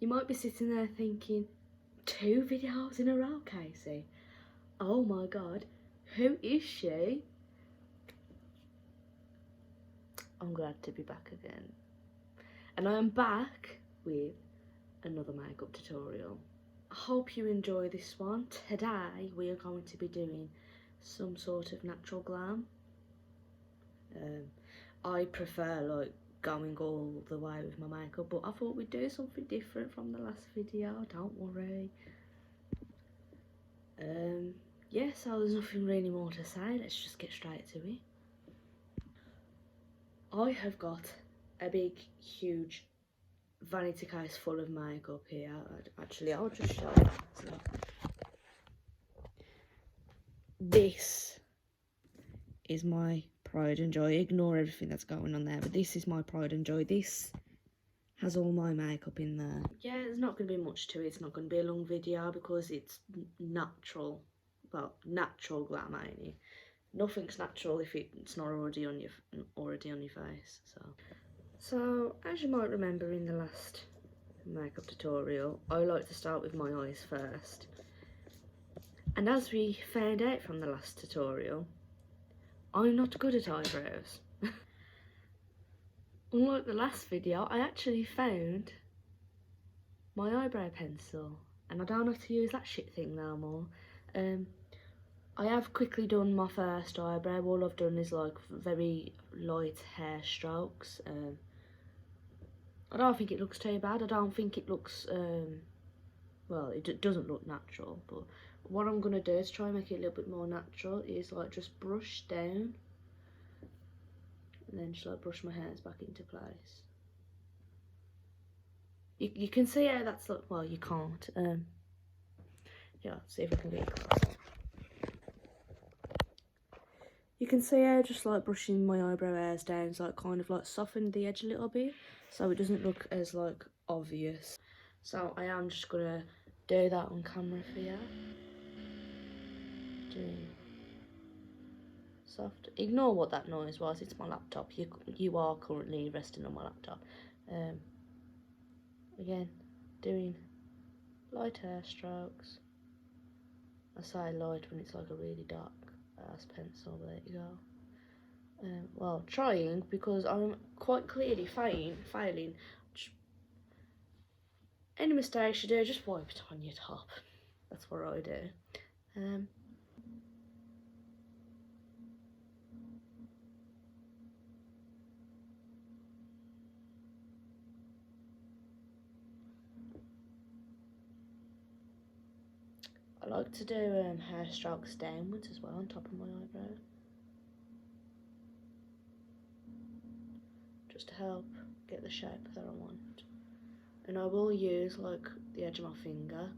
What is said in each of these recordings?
You might be sitting there thinking, 2 videos in a row, Casey? Oh my god, who is she? I'm glad to be back again. And I am back with another makeup tutorial. I hope you enjoy this one. Today we are going to be doing some sort of natural glam. I prefer like going all the way with my makeup, but I thought we'd do something different from the last video, don't worry. Yeah, so there's nothing really more to say, let's just get straight to it. I have got a big, huge vanity case full of makeup here. Actually, I'll just show you. So, this is my pride and joy. Ignore everything that's going on there, but this is my pride and joy. This has all my makeup in there. Yeah, there's not going to be much to it. It's not going to be a long video because it's natural. Well, natural glam, ain't it? Nothing's natural if it's not already on your face. So as you might remember in the last makeup tutorial, I like to start with my eyes first. And as we found out from the last tutorial, I'm not good at eyebrows. Unlike the last video, I actually found my eyebrow pencil, and I don't have to use that shit thing no more. I have quickly done my first eyebrow. All I've done is like very light hair strokes. I don't think it looks too bad. I don't think it looks, well, it doesn't look natural, but what I'm going to do to try and make it a little bit more natural is like just brush down and then just like brush my hairs back into place. You can see how that's like, well, you can't. Yeah, see if I can get it closer. You can see how just like brushing my eyebrow hairs down is like kind of like softened the edge a little bit, so it doesn't look as like obvious. So I am just gonna do that on camera for you. Doing soft. Ignore what that noise was. It's my laptop. You are currently resting on my laptop. Again, doing light hair strokes. I say light when it's like a really dark ass pencil, but there you go. Well, trying, because I'm quite clearly failing. Any mistakes you do, just wipe it on your top. That's what I do. I like to do hair strokes downwards as well on top of my eyebrow, just to help get the shape that I want. And I will use like the edge of my finger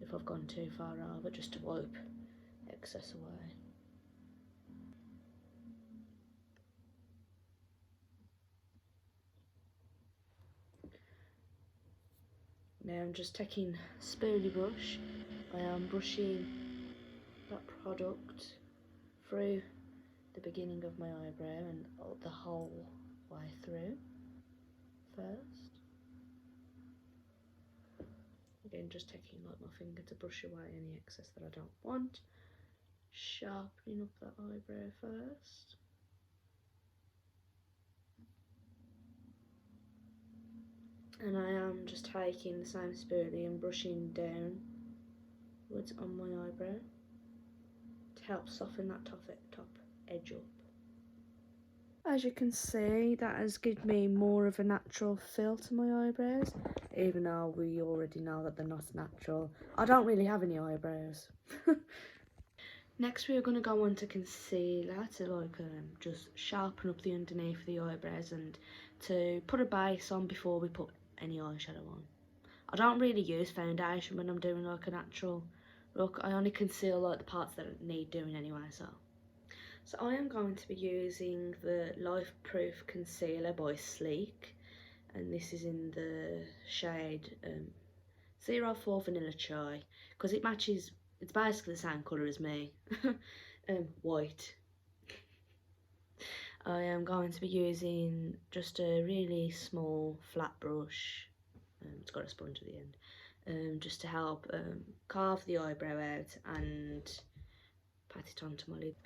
if I've gone too far over, just to wipe excess away. Now I'm just taking a spoolie brush. I am brushing that product through the beginning of my eyebrow and the whole way through first. Again, just taking like my finger to brush away any excess that I don't want. Sharpening up that eyebrow first. And I am just taking the same spoolie and brushing downwards on my eyebrow to help soften that top edge up. As you can see, that has given me more of a natural feel to my eyebrows, even though we already know that they're not natural. I don't really have any eyebrows. Next we're going to go on to concealer to like just sharpen up the underneath of the eyebrows and to put a base on before we put any eyeshadow on. I don't really use foundation when I'm doing like a natural look. I only conceal like the parts that need doing anyway. So I am going to be using the Life Proof Concealer by Sleek, and this is in the shade 04 Vanilla Chai, because it matches, it's basically the same colour as me, white. I am going to be using just a really small flat brush, It's got a sponge at the end, just to help carve the eyebrow out and pat it onto my lid.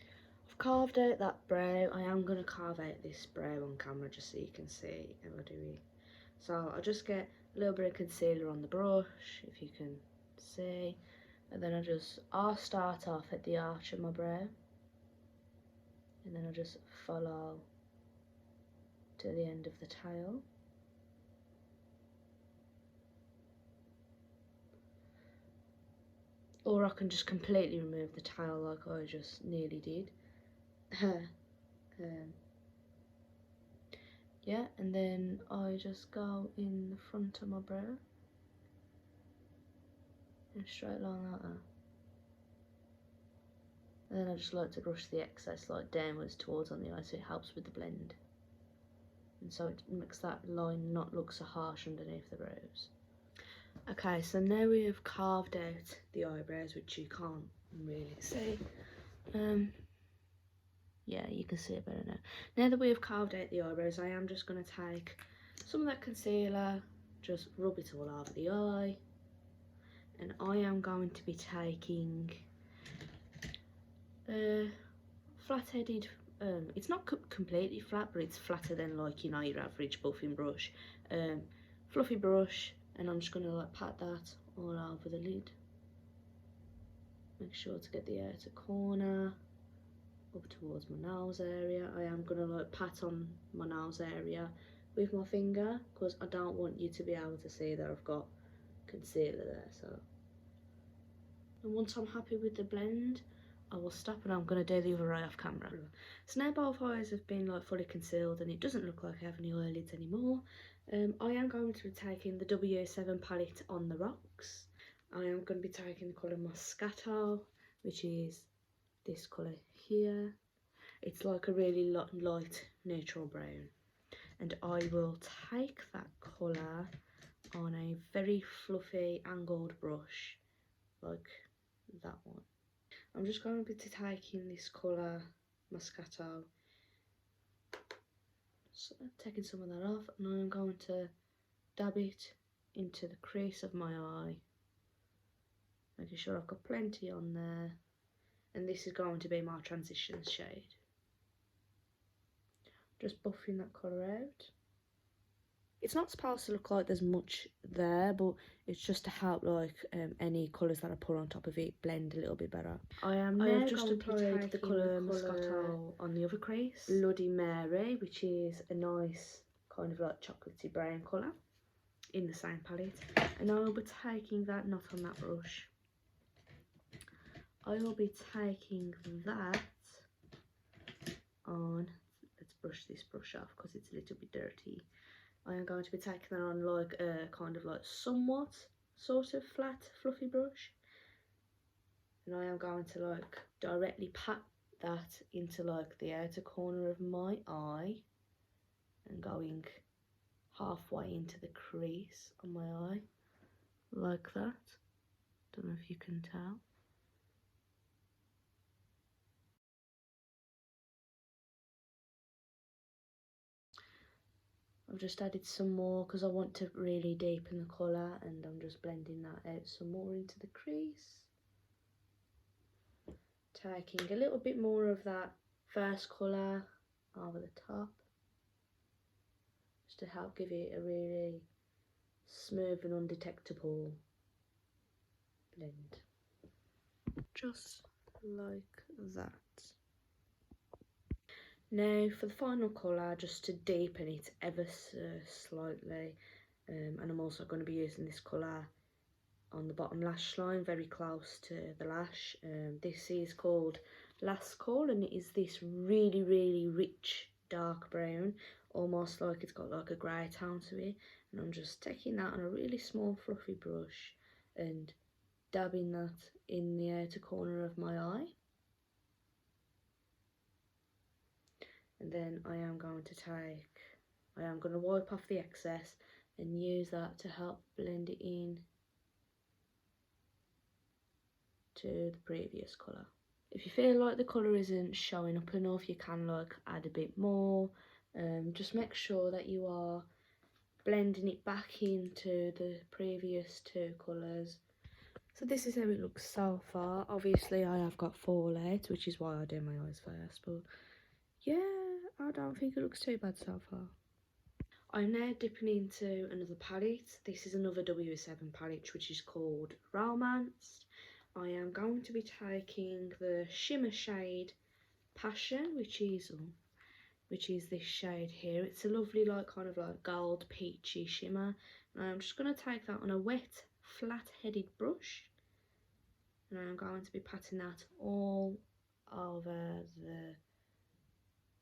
I've carved out that brow. I am going to carve out this brow on camera just so you can see how I do it. So I'll just get a little bit of concealer on the brush, if you can see, and then I'll start off at the arch of my brow, and then I'll just follow to the end of the tail. Or I can just completely remove the tail like I just nearly did. Yeah, and then I just go in the front of my brow and straight along like that. And then I just like to brush the excess like downwards towards on the eye so it helps with the blend. And so it makes that line not look so harsh underneath the brows. Okay, so now we have carved out the eyebrows, which you can't really see. Yeah, you can see it better now. Now that we have carved out the eyebrows, I am just going to take some of that concealer, just rub it all over the eye. And I am going to be taking flat-headed, it's not completely flat, but it's flatter than like, you know, your average buffing brush. Fluffy brush, and I'm just going to like pat that all over the lid. Make sure to get the outer corner up towards my nose area. I am going to like pat on my nose area with my finger because I don't want you to be able to see that I've got concealer there. So, and once I'm happy with the blend, I will stop and I'm going to do the other eye off camera. So now both eyes have been like fully concealed and it doesn't look like I have any eyelids anymore. I am going to be taking the W7 palette on the rocks. I am going to be taking the colour Moscato, which is this colour here. It's like a really light neutral brown, and I will take that colour on a very fluffy angled brush like that one. I'm just going to be taking this colour Moscato, so taking some of that off, and I'm going to dab it into the crease of my eye, making sure I've got plenty on there. And this is going to be my transition shade. Just buffing that colour out. It's not supposed to look like there's much there, but it's just to help like any colours that I put on top of it blend a little bit better. I have just applied the colour Moscato on the other crease, Bloody Mary, which is a nice kind of like chocolatey brown colour in the same palette. And I will be taking that, not on that brush, I will be taking that on, let's brush this brush off because it's a little bit dirty. I am going to be taking that on like a kind of like somewhat sort of flat fluffy brush, and I am going to like directly pat that into like the outer corner of my eye and going halfway into the crease on my eye like that. Don't know if you can tell. I've just added some more because I want to really deepen the colour, and I'm just blending that out some more into the crease. Taking a little bit more of that first colour over the top, just to help give it a really smooth and undetectable blend. Just like that. Now for the final colour, just to deepen it ever so slightly, and I'm also going to be using this colour on the bottom lash line, very close to the lash. This is called Last Call, and it is this really rich dark brown, almost like it's got like a grey tone to it. And I'm just taking that on a really small fluffy brush and dabbing that in the outer corner of my eye. And then I am going to wipe off the excess and use that to help blend it in to the previous colour. If you feel like the colour isn't showing up enough, you can like add a bit more. Just make sure that you are blending it back into the previous two colours. So this is how it looks so far. Obviously I have got fallout, which is why I do my eyes first, but yeah, I don't think it looks too bad so far. I'm now dipping into another palette. This is another W7 palette, which is called Romance. I am going to be taking the shimmer shade Passion, which is this shade here. It's a lovely kind of like gold peachy shimmer, and I'm just going to take that on a wet flat-headed brush, and I'm going to be patting that all over the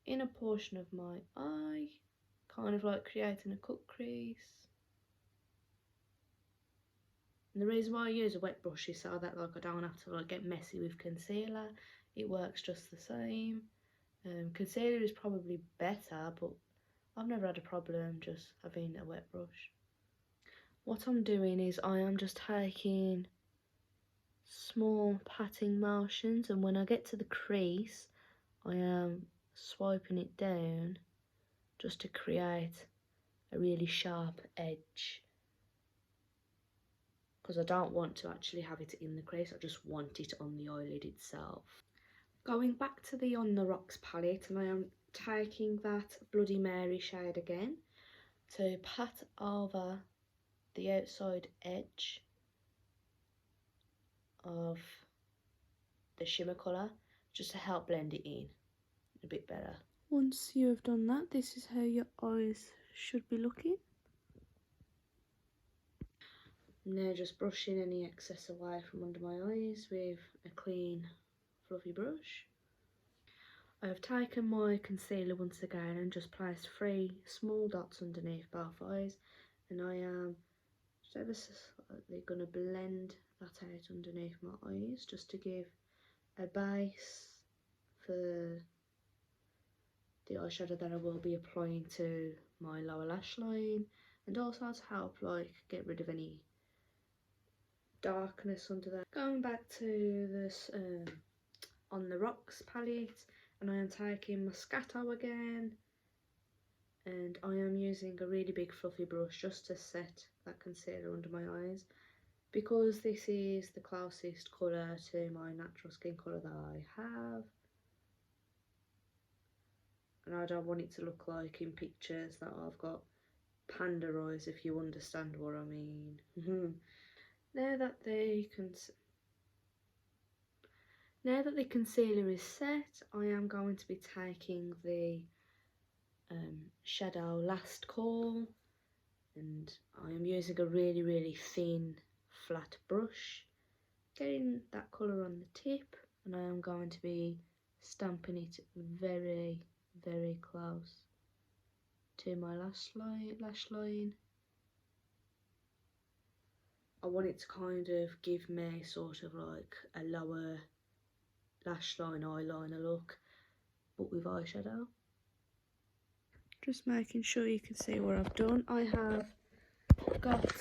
inner portion of my eye, kind of like creating a cut crease. And the reason why I use a wet brush is so that like I don't have to like get messy with concealer. It works just the same. Concealer is probably better, but I've never had a problem just having a wet brush. What I'm doing is I am just taking small patting motions, and when I get to the crease I am swiping it down just to create a really sharp edge, because I don't want to actually have it in the crease, I just want it on the eyelid itself. Going back to the On The Rocks palette, and I am taking that Bloody Mary shade again to pat over the outside edge of the shimmer colour, just to help blend it in a bit better. Once you have done that, this is how your eyes should be looking. Now just brushing any excess away from under my eyes with a clean fluffy brush. I have taken my concealer once again and just placed 3 small dots underneath both eyes, and I am just ever so slightly going to blend that out underneath my eyes just to give a base for the eyeshadow that I will be applying to my lower lash line, and also to help like get rid of any darkness under there. Going back to this On The Rocks palette, and I am taking Moscato again, and I am using a really big fluffy brush just to set that concealer under my eyes, because this is the closest colour to my natural skin colour that I have, and I don't want it to look like in pictures that I've got panda eyes, if you understand what I mean. Now that the concealer is set, I am going to be taking the shadow Last Call, and I am using a really thin flat brush, getting that colour on the tip, and I am going to be stamping it very close to my lash line. I want it to kind of give me sort of like a lower lash line eyeliner look, but with eyeshadow. Just making sure you can see what I've done. I have got,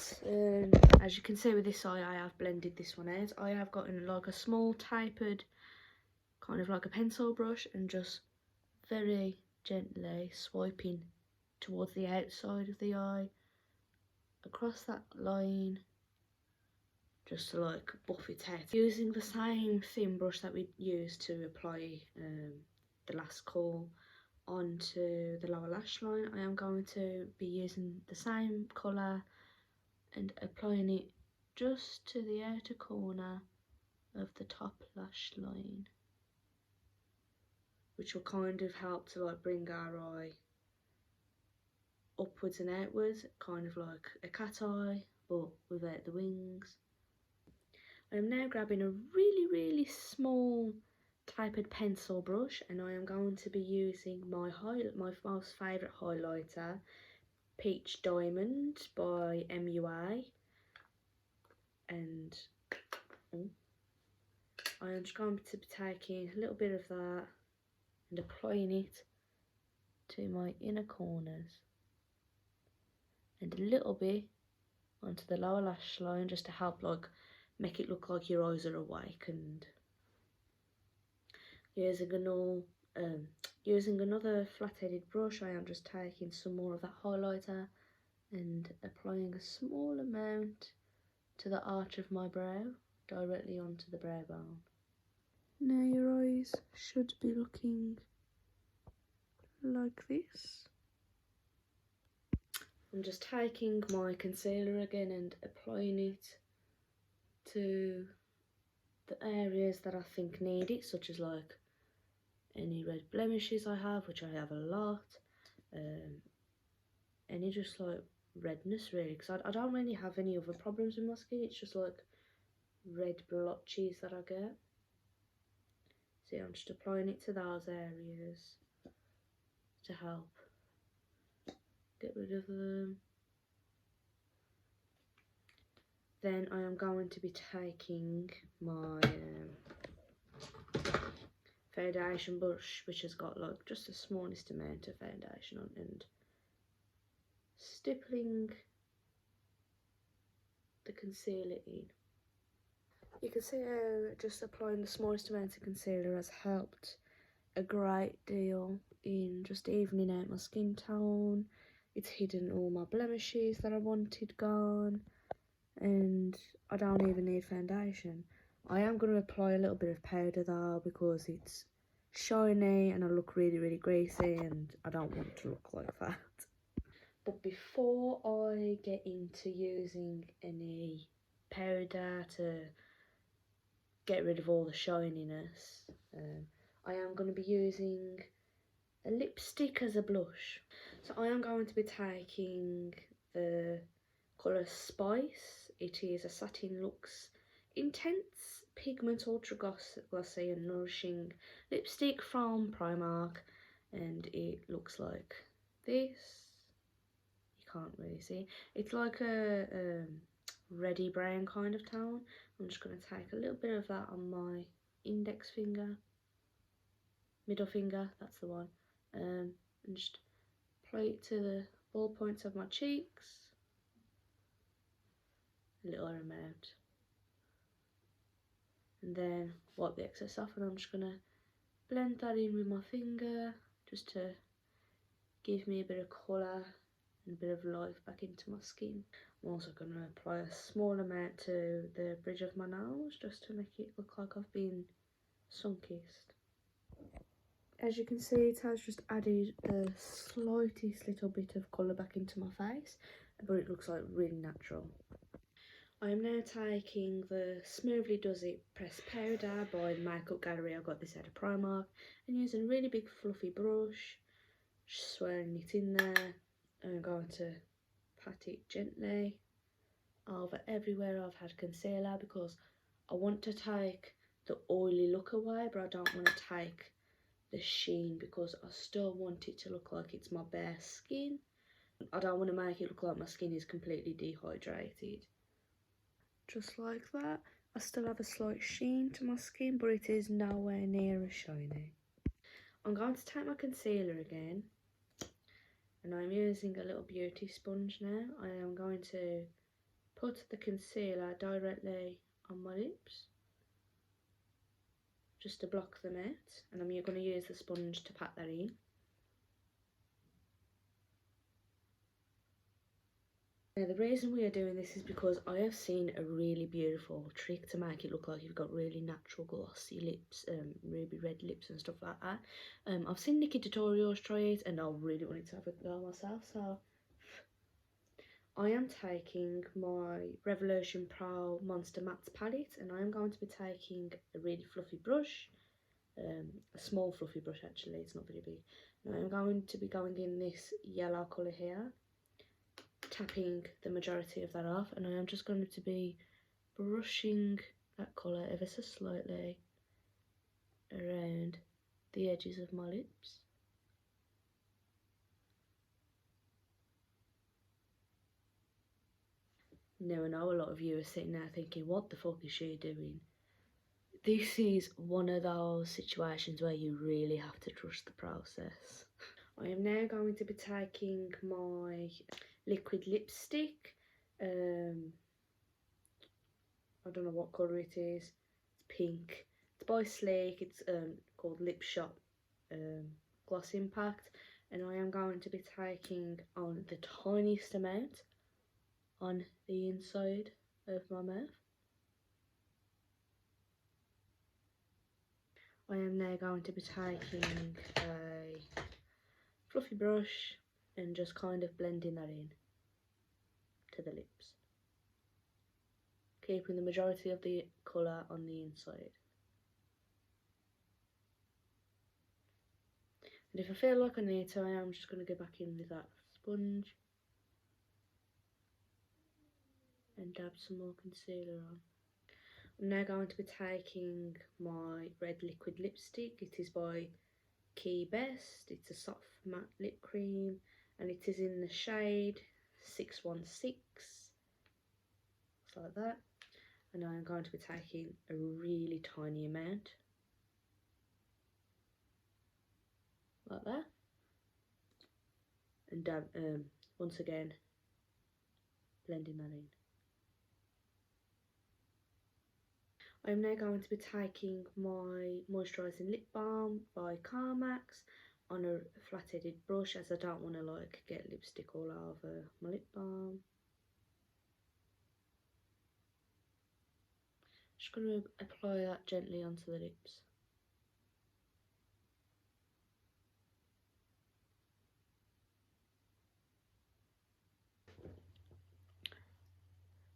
as you can see with this eye, I have blended this one out. I have gotten like a small tapered, kind of like a pencil brush, and just very gently swiping towards the outside of the eye, across that line, just to like buff it out. Using the same thin brush that we used to apply the Last Call onto the lower lash line, I am going to be using the same colour and applying it just to the outer corner of the top lash line, which will kind of help to like bring our eye upwards and outwards, kind of like a cat eye but without the wings. I am now grabbing a really small tapered pencil brush, and I am going to be using my most favourite highlighter, Peach Diamond by MUA, and I am just going to be taking a little bit of that and applying it to my inner corners, and a little bit onto the lower lash line, just to help like make it look like your eyes are awakened. Using another flat-headed brush, I am just taking some more of that highlighter and applying a small amount to the arch of my brow, directly onto the brow bone. Now your eyes should be looking like this. I'm just taking my concealer again and applying it to the areas that I think need it, such as like any red blemishes I have, which I have a lot, any just like redness really, because I don't really have any other problems with my skin, it's just like red blotches that I get. See, I'm just applying it to those areas to help get rid of them. Then I am going to be taking my foundation brush, which has got like just the smallest amount of foundation on, and stippling the concealer in. You can see how just applying the smallest amount of concealer has helped a great deal in just evening out my skin tone. It's hidden all my blemishes that I wanted gone, and I don't even need foundation. I am going to apply a little bit of powder though, because it's shiny and I look really greasy and I don't want to look like that. But before I get into using any powder to get rid of all the shininess, I am going to be using a lipstick as a blush. So I am going to be taking the colour Spice. It is a Satin Luxe Intense Pigment Ultra Glossy and Nourishing Lipstick from Primark, and it looks like this. You can't really see. It's like a reddy brown kind of tone. I'm just going to take a little bit of that on my index finger, middle finger, that's the one, and just apply it to the ball points of my cheeks, a little amount, and then wipe the excess off, and I'm just going to blend that in with my finger just to give me a bit of colour and a bit of life back into my skin. I'm also going to apply a small amount to the bridge of my nose just to make it look like I've been sun-kissed. As you can see, it has just added the slightest little bit of colour back into my face, but it looks like really natural. I am now taking the Smoothly Does It Pressed Powder by the Makeup Gallery. I got this out of Primark, and using a really big fluffy brush, just swirling it in there, and I'm going to pat it gently over everywhere I've had concealer, because I want to take the oily look away, but I don't want to take the sheen, because I still want it to look like it's my bare skin. I don't want to make it look like my skin is completely dehydrated. Just like that. I still have a slight sheen to my skin, but it is nowhere near as shiny. I'm going to take my concealer again, and I'm using a little beauty sponge now. I am going to put the concealer directly on my lips, just to block them out, and I'm going to use the sponge to pat that in. Now the reason we are doing this is because I have seen a really beautiful trick to make it look like you've got really natural glossy lips, ruby red lips and stuff like that. I've seen Nikki tutorials try it, and I really wanted to have a go myself, so I am taking my Revolution Pro Monster Mattes palette, and I am going to be taking a really fluffy brush, a small fluffy brush actually, it's not very big, and I am going to be going in this yellow colour here, tapping the majority of that off, and I am just going to be brushing that colour ever so slightly around the edges of my lips. Now I know a lot of you are sitting there thinking, what the fuck is she doing? This is one of those situations where you really have to trust the process. I am now going to be taking my liquid lipstick. I don't know what colour it is. It's pink. It's by Sleek. It's called Lip Shop Gloss Impact. And I am going to be taking on the tiniest amount on the inside of my mouth. I am now going to be taking a fluffy brush and just kind of blending that in to the lips, keeping the majority of the colour on the inside. And if I feel like I need to, I am just going to go back in with that sponge and dab some more concealer on. I'm now going to be taking my red liquid lipstick. It is by Key Best. It's a soft matte lip cream and it is in the shade 616. Just like that. And I am going to be taking a really tiny amount. Like that. And dab, once again, blending that in. I'm now going to be taking my moisturising lip balm by Carmax on a flat-headed brush, as I don't want to like get lipstick all over my lip balm. Just going to apply that gently onto the lips.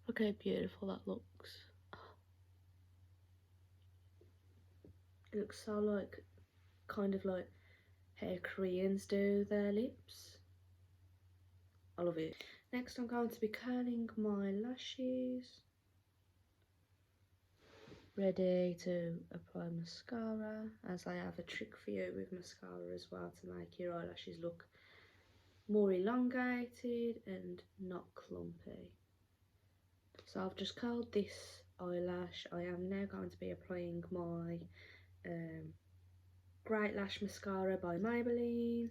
Look how beautiful that looks. It looks so like, kind of like how Koreans do their lips. I love it. Next I'm going to be curling my lashes. Ready to apply mascara, as I have a trick for you with mascara as well to make your eyelashes look more elongated and not clumpy. So I've just curled this eyelash. I am now going to be applying my Great Lash Mascara by Maybelline.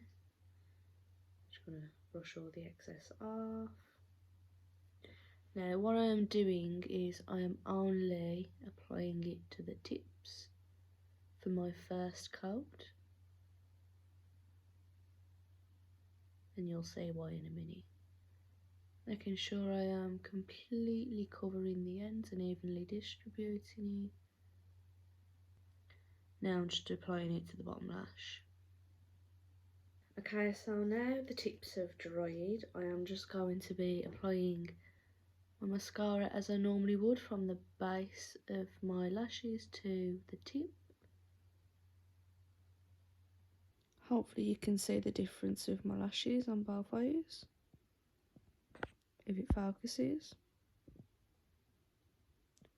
Just going to brush all the excess off. Now what I am doing is I am only applying it to the tips for my first coat. And you'll see why in a minute. Making sure I am completely covering the ends and evenly distributing it. Now I'm just applying it to the bottom lash. Okay, so now the tips have dried, I am just going to be applying my mascara as I normally would, from the base of my lashes to the tip. Hopefully you can see the difference with my lashes on both eyes, if it focuses.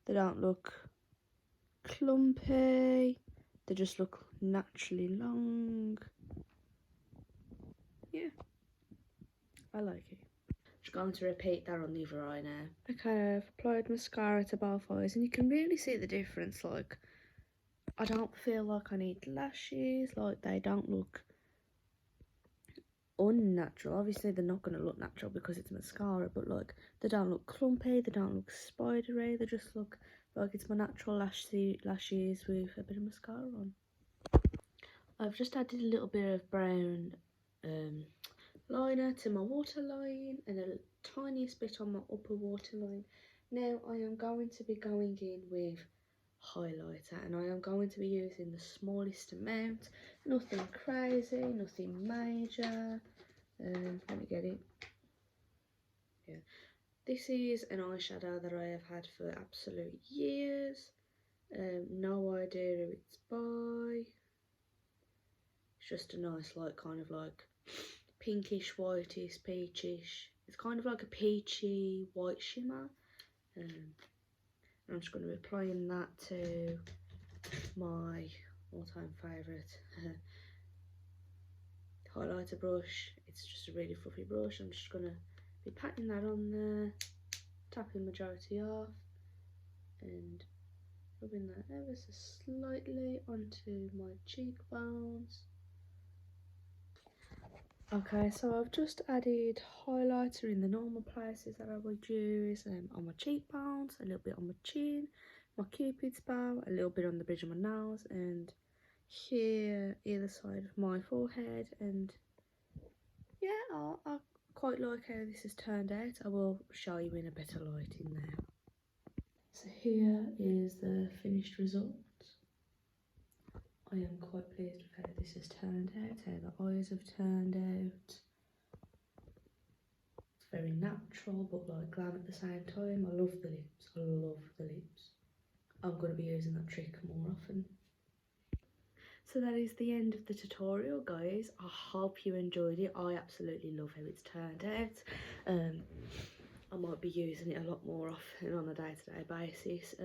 They don't look clumpy, they just look naturally long. Yeah, I like it. Just going to repeat that on the other eye now. Okay, I've applied mascara to both eyes and you can really see the difference. Like, I don't feel like I need lashes, like they don't look unnatural. Obviously they're not going to look natural because it's mascara, but like they don't look clumpy, they don't look spidery, they just look like it's my natural lashes with a bit of mascara on. I've just added a little bit of brown liner to my waterline and a tiniest bit on my upper waterline. Now I am going to be going in with highlighter and I am going to be using the smallest amount, nothing crazy, nothing major. Let me get it. Yeah, this is an eyeshadow that I have had for absolute years. No idea who it's by. It's just a nice, like, kind of like pinkish, whitish, peachish. It's kind of like a peachy white shimmer. I'm just going to be applying that to my all-time favourite highlighter brush. It's just a really fluffy brush. I'm just going to be patting that on there, tapping majority off, and rubbing that ever so slightly onto my cheekbones. Okay, so I've just added highlighter in the normal places that I would use, on my cheekbones, a little bit on my chin, my cupid's bow, a little bit on the bridge of my nose, and here either side of my forehead and yeah, I quite like how this has turned out. I will show you in a better lighting now. So here is the finished result. I am quite pleased with how this has turned out, how the eyes have turned out. It's very natural but like glam at the same time. I love the lips, I love the lips. I'm going to be using that trick more often. So that is the end of the tutorial, guys. I hope you enjoyed it. I absolutely love how it's turned out. I might be using it a lot more often on a day-to-day basis.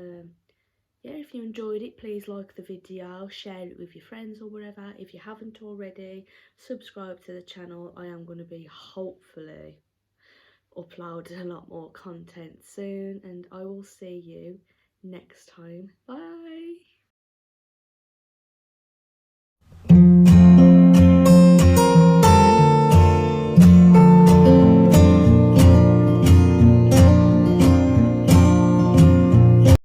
Yeah, if you enjoyed it, please like the video, share it with your friends or whatever. If you haven't already, subscribe to the channel. I am going to be hopefully uploading a lot more content soon, and I will see you next time. Bye.